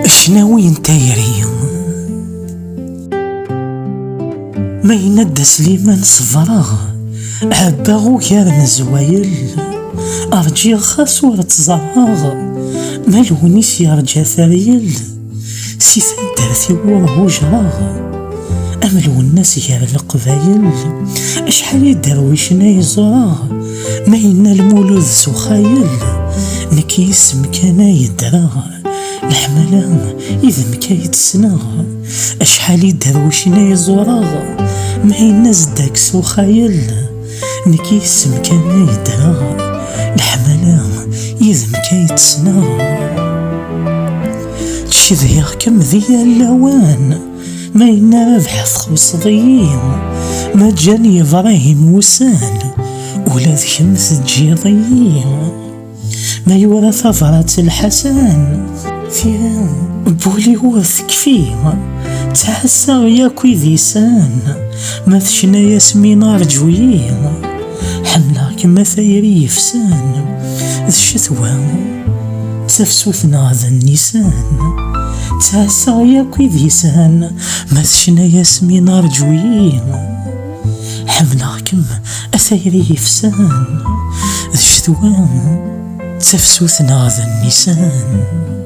شناوي انت يري ما ينادى سليمان صفراغ عباغو كارن زوايل ارجي خاص ورا تزراغ مالونيس يرجع ثريل سيفان دارتي ورهو جراغ املو الناس يا القبايل اشحال يدرويشنا يزراغ ما ينا المولود سخايل نكي اسم كان يدراغ الحملة إذا مكايد سناغ أشحال يدرويشنا يزراغ ما ينا زداك سخايل نكي اسم كان يدراغ الحملة إذا مكايد سناغ تشذيغ كم ذي اللوان ما ينا بحث خصضيين ما جاني إبراهيم وسان ولا ذكمث تجيضيين ما يورا ثفرات الحسن فيها بولي وثك فيه تحسى ياكو ذيسان ما ثشنا ياسمين رجويين حملا كما ثيري يفسان ذشتوى تفسوثنا ذا النيسان تحسى ياكو ذيسان ما ثشنا ياسمين رجويين حملا كما أثيري يفسان ذشتوى تفسوثنا ذا النيسان.